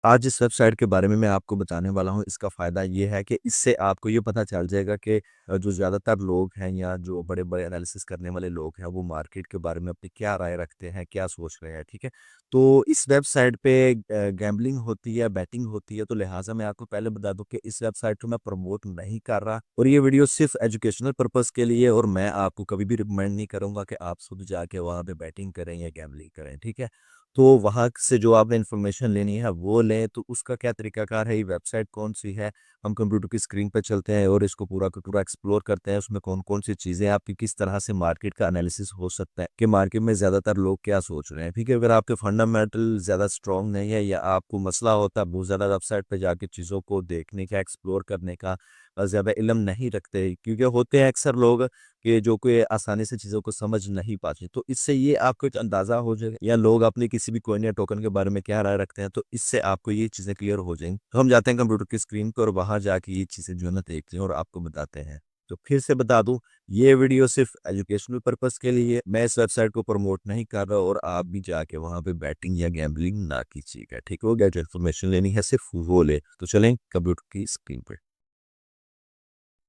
आज जिस वेबसाइट के बारे में मैं आपको बताने वाला हूँ, इसका फ़ायदा ये है कि इससे आपको ये पता चल जाएगा कि जो ज़्यादातर लोग हैं या जो बड़े-बड़े एनालिसिस करने वाले लोग हैं, वो मार्केट के बारे में अपनी क्या राय रखते हैं, क्या सोच रहे हैं, ठीक है? तो इस वेबसाइट पे गैम्बलिंग होती है, बेटिंग होती है, तो लिहाज़ा मैं आपको पहले बता दूँ कि इस वेबसाइट को मैं प्रमोट नहीं कर रहा और ये वीडियो सिर्फ़ एजुकेशनल पर्पज़ के लिए और मैं आपको कभी भी रिकमेंड नहीं करूँगा कि आप खुद जाके वहाँ पे बेटिंग करें या गैम्बलिंग करें, ठीक है? तो वहाँ से जो आपने इन्फॉर्मेशन लेनी है वो लें, तो उसका क्या तरीकाकार है, ये वेबसाइट कौन-सी है, हम कंप्यूटर की स्क्रीन पे चलते हैं और इसको पूरा का पूरा एक्सप्लोर करते हैं, उसमें कौन-कौन सी चीज़ें हैं, आपकी किस तरह से मार्केट का एनालिसिस हो सकता है कि मार्केट में ज़्यादातर लोग क्या सोच रहे हैं, ठीक है? अगर आपके फंडामेंटल ज़्यादा स्ट्रॉन्ग नहीं है या आपको मसला होता है बहुत ज़्यादा वेबसाइट पे जाके चीज़ों को देखने का, एक्सप्लोर करने का ज़्यादा इल्म नहीं रखते, क्योंकि होते हैं अक्सर लोग कि जो कोई आसानी से चीज़ों को समझ नहीं पाते। तो इससे ये आपको एक अंदाज़ा हो जाएगा या लोग अपने किसी भी कॉइन या टोकन के बारे में क्या राय रखते हैं, तो इससे आपको ये चीज़ें क्लियर हो जाएँगी। तो हम जाते हैं कंप्यूटर की स्क्रीन पे और वहाँ जाके ये चीज़ें जो है ना देखते हैं और आपको बताते हैं। तो फिर से बता दूँ, ये वीडियो सिर्फ़ एजुकेशनल पर्पज़ के लिए है। मैं इस वेबसाइट को प्रमोट नहीं कर रहा और आप भी जाके वहाँ पे बैटिंग या गैम्बलिंग ना कीजिएगा, ठीक हो गया? जो इन्फॉर्मेशन लेनी है सिर्फ़ वो लें। तो चलें कंप्यूटर की स्क्रीन पे।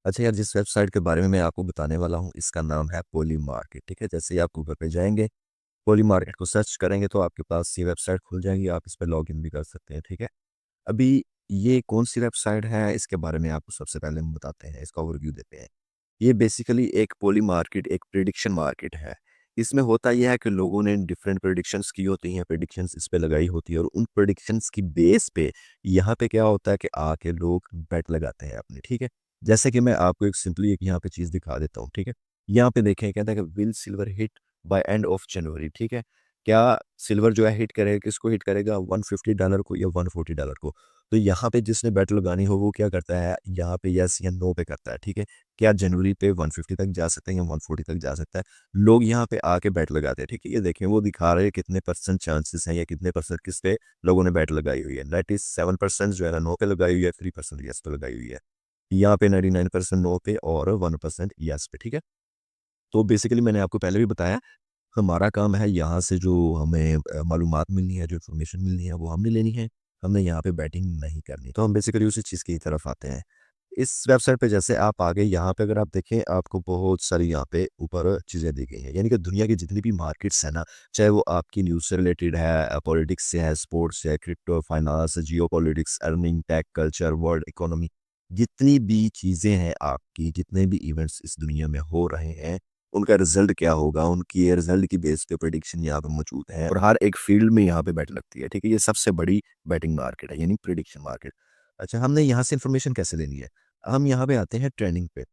अच्छा यार, जिस वेबसाइट के बारे में मैं आपको बताने वाला हूँ, इसका नाम है पॉलीमार्केट, ठीक है? जैसे ही आप गूगल पे जाएँगे, पॉलीमार्केट को सर्च करेंगे तो आपके पास ये वेबसाइट खुल जाएगी, आप इस पे लॉगिन भी कर सकते हैं, ठीक है? अभी ये कौन-सी वेबसाइट है, इसके बारे में आपको सबसे पहले हम बताते हैं, इसका ओवरव्यू देते हैं। ये बेसिकली एक पॉलीमार्केट, एक प्रेडिक्शन मार्केट है। इसमें होता ये है कि लोगों ने डिफरेंट प्रेडिक्शंस की होती हैं, प्रेडिक्शंस इस पे लगाई होती है और उन प्रेडिक्शंस की बेस पे यहाँ पे क्या होता है कि आके लोग बेट लगाते हैं अपने, ठीक है? जैसे कि मैं आपको एक सिंपली एक यहाँ पे चीज़ दिखा देता हूँ, ठीक है? यहाँ पे देखें कहता है कि will silver hit by end of January, ठीक है? क्या सिल्वर जो है हिट करेगा, किसको हिट करेगा? $150 को या $140 को। तो यहाँ पे जिसने बेट लगानी हो वो क्या करता है, यहाँ पे येस या नो पे करता है, ठीक है? क्या जनवरी पे 150 तक जा सकते हैं या 140 तक जा सकता है। लोग यहाँ पे आके बेट लगाते हैं, ठीक है? ये देखें वो दिखा रहे हैं कितने परसेंट चांसेस हैं या कितने परसेंट किस पे लोगों ने बेट लगाई हुई है। दैट इज़ 7% जो है ना नो पे लगाई हुई है, 3% येस पे लगाई हुई है। यहाँ पे 99% नो पे और 1% येस पे, ठीक है? तो बेसिकली मैंने आपको पहले भी बताया, हमारा काम है यहाँ से जो हमें मालूमात मिलनी है, जो इन्फॉर्मेशन मिलनी है वो हमने लेनी है। हमने यहाँ पे बैटिंग नहीं करनी। तो हम बेसिकली उसी चीज़ की तरफ आते हैं। इस वेबसाइट पे जैसे आप आ गए, यहाँ पे अगर आप देखें आपको बहुत सारी यहाँ पे ऊपर चीज़ें दी गई हैं। यानी कि दुनिया की जितनी भी मार्केट्स है ना, चाहे वो आपकी न्यूज़ से रिलेटेड है, पॉलिटिक्स से है, स्पोर्ट्स से है, crypto, finance, geopolitics, earning, tech, culture, world economy, जितनी भी चीज़ें हैं आपकी, जितने भी इवेंट्स इस दुनिया में हो रहे हैं, उनका रिज़ल्ट क्या होगा, उनकी ये रिज़ल्ट की बेस पे प्रेडिक्शन यहाँ पे मौजूद है और हर एक फ़ील्ड में यहाँ पे बेट लगती है, ठीक है? ये सबसे बड़ी बेटिंग मार्केट है, यानी प्रेडिक्शन मार्केट। अच्छा, हमने यहाँ से इन्फॉर्मेशन कैसे लेनी है? हम यहाँ पे आते हैं ट्रेंडिंग पे।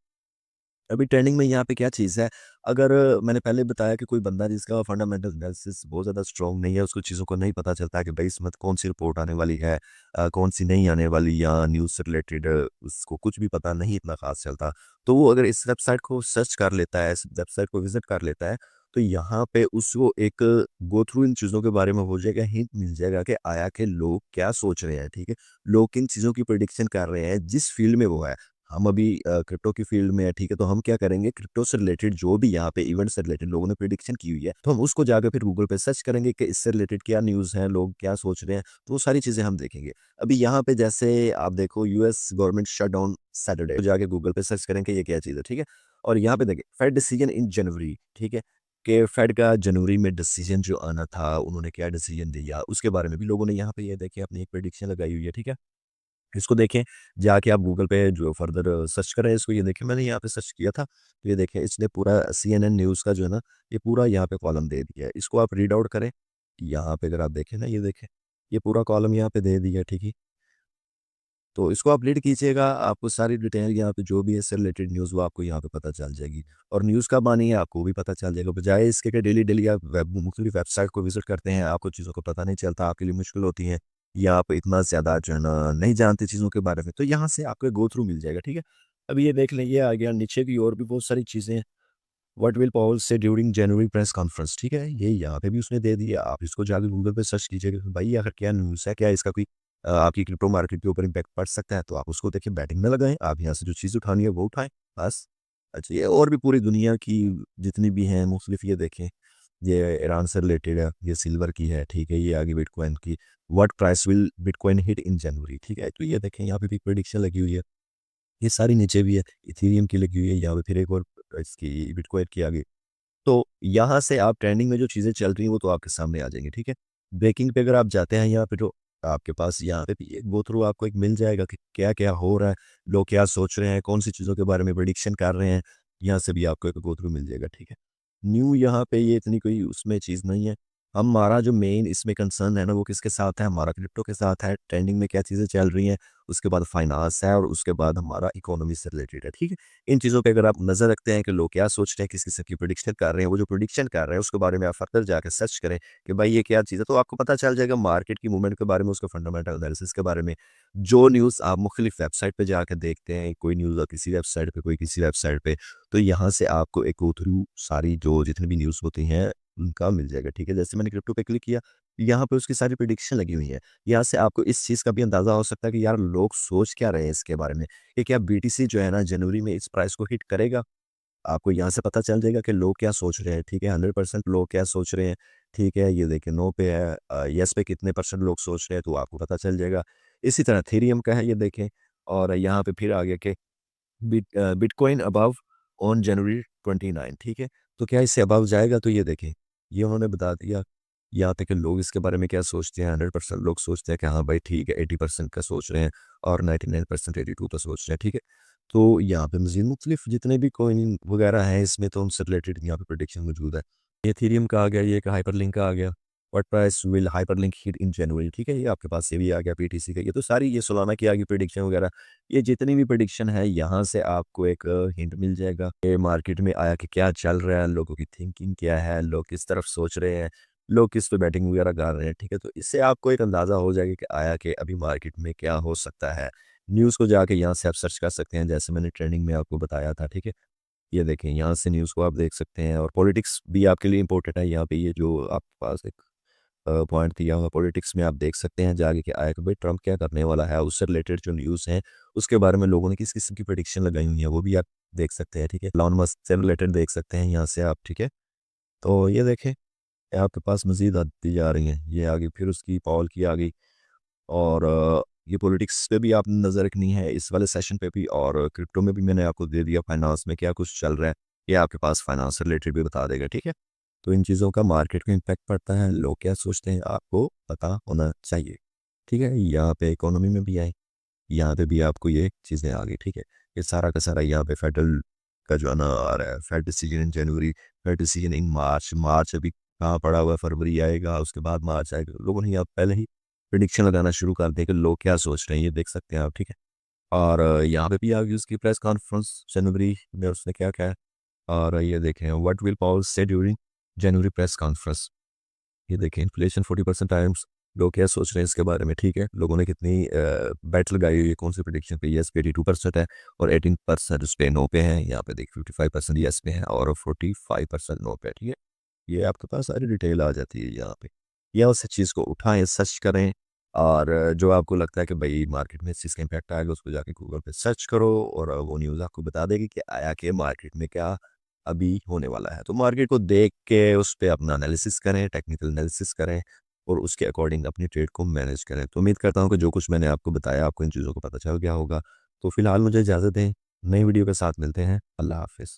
अभी ट्रेंडिंग में यहाँ पे क्या चीज़ है, अगर मैंने पहले बताया कि कोई बंदा जिसका फंडामेंटल एनालिसिस बहुत ज़्यादा स्ट्रॉन्ग नहीं है, उसको चीज़ों को नहीं पता चलता कि भई इस वक़्त कौन-सी रिपोर्ट आने वाली है, कौन-सी नहीं आने वाली या न्यूज़ से रिलेटेड उसको कुछ भी पता नहीं इतना ख़ास चलता। तो वो अगर इस वेबसाइट को सर्च कर लेता है, इस वेबसाइट को विज़िट कर लेता है, तो यहाँ पे उसको एक गो थ्रू इन चीज़ों के बारे में हो जाएगा, हिंट मिल जाएगा कि आया के लोग क्या सोच रहे हैं, ठीक है? लोग किन चीज़ों की प्रेडिक्शन कर रहे हैं, जिस फ़ील्ड में वो है। हम अभी क्रिप्टो की फील्ड में है, ठीक है? तो हम क्या करेंगे, क्रिप्टो से रिलेटेड जो भी यहाँ पे इवेंट से रिलेटेड लोगों ने प्रेडिक्शन की हुई है, तो हम उसको जाकर फिर गूगल पे सर्च करेंगे कि इससे रिलेटेड क्या न्यूज़ है, लोग क्या सोच रहे हैं, तो वो सारी चीज़ें हम देखेंगे। अभी यहाँ पे जैसे आप देखो, यूएस गवर्नमेंट शटडाउन सैटरडे, तो जाके गूगल पे सर्च करेंगे ये क्या चीज़ है, ठीक है? और यहाँ पे देखिए फेड डिसीजन इन जनवरी, ठीक है? कि फेड का जनवरी में डिसीजन जो आना था, उन्होंने क्या डिसीजन दिया, उसके बारे में भी लोगों ने यहाँ पे ये देखिए अपनी एक प्रेडिक्शन लगाई हुई है, ठीक है? इसको देखें, जाके आप गूगल पे जो फर्दर सर्च करें इसको, ये देखें मैंने यहाँ पे सर्च किया था, तो ये देखें इसने पूरा सीएनएन न्यूज़ का जो है ना, ये पूरा यहाँ पे कॉलम दे दिया है। इसको आप रीड आउट करें, यहाँ पे अगर आप देखें ना, ये देखें, ये पूरा कॉलम यहाँ पे दे दिया, ठीक है? तो इसको आप रीड कीजिएगा, आपको सारी डिटेल यहाँ पे जो भी है इससे रिलेटेड न्यूज़ वो आपको यहाँ पे पता चल जाएगी और न्यूज़ कब आनी है आपको भी पता चल जाएगा। बजाय इसके कि डेली-डेली आप मुख्तलिफ वेबसाइट को विज़िट करते हैं, आपको चीज़ों का पता नहीं चलता, आपके लिए मुश्किल होती है या आप इतना ज़्यादा जो है ना नहीं जानते चीज़ों के बारे में, तो यहाँ से आपको गो थ्रू मिल जाएगा, ठीक है? अब ये देख लें, ये आ गया, नीचे भी और भी बहुत सारी चीज़ें हैं। व्हाट विल पॉल से ड्यूरिंग जनवरी प्रेस कॉन्फ्रेंस, ठीक है? ये यहाँ पे भी उसने दे दिया, आप इसको जाके गूगल पे सर्च कीजिएगा कि भाई आखिर क्या न्यूज़ है, क्या इसका कोई आपकी क्रिप्टो मार्केट के ऊपर इम्पैक्ट पड़ सकता है, तो आप उसको देखिए बैटिंग में लगाएँ, आप यहाँ से जो चीज़ उठानी है वो उठाएँ, बस। अच्छा, ये और भी पूरी दुनिया की जितनी भी हैं मुख्तलिफ, ये देखें, ये ईरान से रिलेटेड है, ये सिल्वर की है, ठीक है, ये आगे बिटकॉइन की, what price will bitcoin hit in January, ठीक है, तो ये देखें यहाँ पे भी प्रेडिक्शन लगी हुई है, ये सारी नीचे भी है, इथेरियम की लगी हुई है, यहाँ पे फिर एक और इसकी बिटकॉइन की आगे। तो यहाँ से आप ट्रेंडिंग में जो चीज़ें चल रही हैं वो तो आपके सामने आ जाएंगी, ठीक है। ब्रेकिंग पे अगर आप जाते हैं यहाँ पे, तो आपके पास यहाँ पे भी एक गो थ्रू आपको एक मिल जाएगा कि क्या क्या हो रहा है, लोग क्या सोच रहे हैं, कौन सी चीज़ों के बारे में प्रिडिक्शन कर रहे हैं, यहाँ से भी आपको एक गो थ्रू मिल जाएगा, ठीक है। न्यू यहाँ पे ये इतनी कोई उसमें चीज़ नहीं है। हमारा जो मेन इसमें कंसर्न है ना वो किसके साथ है, हमारा क्रिप्टो के साथ है, ट्रेंडिंग में क्या चीज़ें चल रही हैं, उसके बाद फाइनेंस है और उसके बाद हमारा इकोनॉमी से रिलेटेड है, ठीक है। इन चीज़ों पे अगर आप नज़र रखते हैं कि लोग क्या सोच रहे हैं, किस किस्म की प्रेडिक्शन कर रहे हैं, वो जो प्रेडिक्शन कर रहे हैं उसके बारे में आप फर्दर जाके सर्च करें कि भाई ये क्या चीज़ है, तो आपको पता चल जाएगा मार्केट की मूवमेंट के बारे में, उसके फंडामेंटल एनालिसिस के बारे में। जो न्यूज़ आप मुख्तलिफ वेबसाइट पे जाके देखते हैं, कोई न्यूज़ किसी वेबसाइट पे, कोई किसी वेबसाइट पे, तो यहाँ से आपको एक गो थ्रू सारी जो जितनी भी न्यूज़ होती हैं उनका मिल जाएगा, ठीक है। जैसे मैंने क्रिप्टो पे क्लिक किया, यहाँ पे उसकी सारी प्रेडिक्शन लगी हुई है। यहाँ से आपको इस चीज़ का भी अंदाज़ा हो सकता है कि यार लोग सोच क्या रहे हैं इसके बारे में, कि क्या बीटीसी जो है ना जनवरी में इस प्राइस को हिट करेगा? आपको यहाँ से पता चल जाएगा कि लोग क्या सोच रहे हैं, ठीक है, 100% लोग क्या सोच रहे हैं, ठीक है, ये देखिए नो पे है, येस पे कितने परसेंट लोग सोच रहे हैं, तो आपको पता चल जाएगा। इसी तरह थीरियम का है, ये देखें, और यहाँ पे फिर आ गया कि बिटकॉइन अबव ऑन जनवरी 29, ठीक है, तो क्या इससे अबव जाएगा? तो ये देखें, ये उन्होंने बता दिया। यहाँ पे कि लोग इसके बारे में क्या सोचते हैं, 100% लोग सोचते हैं कि हाँ भाई ठीक है, 80% का सोच रहे हैं और 99% 82 का सोच रहे हैं, ठीक है। तो यहाँ पे मज़ीद मुख्तलिफ जितने भी कॉइन वगैरह हैं इसमें, तो उनसे रिलेटेड यहाँ पे प्रेडिक्शन मौजूद है। एथेरियम का आ गया, ये एक हाइपरलिंक का आ गया, what price will hyperlink hit in January, ठीक है, ये आपके पास ये भी आ गया पीटीसी का, ये तो सारी ये सोलाना की आ गई प्रेडिक्शन वगैरह। ये जितनी भी प्रेडिक्शन है यहाँ से आपको एक हिंट मिल जाएगा कि मार्केट में आया कि क्या चल रहा है, लोगों की थिंकिंग क्या है, लोग किस तरफ सोच रहे हैं, लोग किस पे बैटिंग वगैरह कर रहे हैं, ठीक है, तो इससे आपको एक अंदाज़ा हो जाएगा कि आया कि अभी मार्केट में क्या हो सकता है। न्यूज़ को जाके यहाँ से आप सर्च कर सकते हैं, जैसे मैंने ट्रेंडिंग में आपको बताया था, ठीक है। ये देखें, यहाँ से न्यूज़ को आप देख सकते हैं, और पॉलिटिक्स भी आपके लिए इंपॉर्टेंट है, यहाँ पे ये जो आपके पास एक पॉइंट दिया हुआ पॉलिटिक्स में आप देख सकते हैं जाके कि आया कि भाई ट्रम्प क्या करने वाला है, उससे रिलेटेड जो न्यूज़ हैं उसके बारे में लोगों ने किस किस्म की प्रेडिक्शन लगाई हुई है वो भी आप देख सकते हैं, ठीक है। एलन मस्क से रिलेटेड देख सकते हैं यहाँ से आप, ठीक है। तो ये देखें, ये आपके पास मज़ीद आती जा रही हैं, ये आगे फिर उसकी पॉल की आ गई, और ये पॉलिटिक्स पे भी आपने नज़र रखनी है इस वाले सेशन पे भी, और क्रिप्टो में भी मैंने आपको दे दिया, फाइनेंस में क्या कुछ चल रहा है, ये आपके पास फाइनेंस से रिलेटेड भी बता देगा, ठीक है। तो इन चीज़ों का मार्केट में इम्पैक्ट पड़ता है, लोग क्या सोचते हैं आपको पता होना चाहिए, ठीक है। यहाँ पे इकोनॉमी में भी आए, यहाँ पे भी आपको ये चीज़ें आ गई, ठीक है। ये सारा का सारा यहाँ पे फेडरल का जो है ना आ रहा है, Fed decision in January, Fed decision in March, मार्च अभी कहाँ पड़ा हुआ है, फरवरी आएगा, उसके बाद मार्च आएगा, लोगों ने यहाँ पहले ही प्रिडिक्शन लगाना शुरू कर दिया कि लोग क्या सोच रहे हैं, ये देख सकते हैं आप, ठीक है। और यहाँ पे भी आ गई उसकी प्रेस कॉन्फ्रेंस जनवरी में, उसने क्या कहा, और ये देखें, व्हाट विल पॉल से ड्यूरिंग जनवरी प्रेस कॉन्फ्रेंस, ये देखें, इन्फ्लेशन 40% टाइम्स, लोग क्या सोच रहे हैं इसके बारे में, ठीक है। लोगों ने कितनी बेट लगाई हुई है, कौन सी प्रेडिक्शन पे, यस पे 82% है और 18% उस पे नो पे है, यहाँ पे देख 55% यस पे है और 45% नो पे है, ठीक है। ये आपके पास सारी डिटेल आ जाती है यहाँ पे, या उस चीज़ को उठाएं, सर्च करें, और जो आपको लगता है कि भाई मार्केट में इस चीज़ का इम्पैक्ट आएगा, उसको जाके गूगल पे सर्च करो, और वो न्यूज़ आपको बता देगी कि आया कि मार्केट में क्या अभी होने वाला है। तो मार्केट को देख के उस पे अपना एनालिसिस करें, टेक्निकल एनालिसिस करें, और उसके अकॉर्डिंग अपनी ट्रेड को मैनेज करें। तो उम्मीद करता हूँ कि जो कुछ मैंने आपको बताया, आपको इन चीज़ों को पता चल गया होगा। तो फिलहाल मुझे इजाज़त दें, नई वीडियो के साथ मिलते हैं। अल्लाह हाफ़िज़।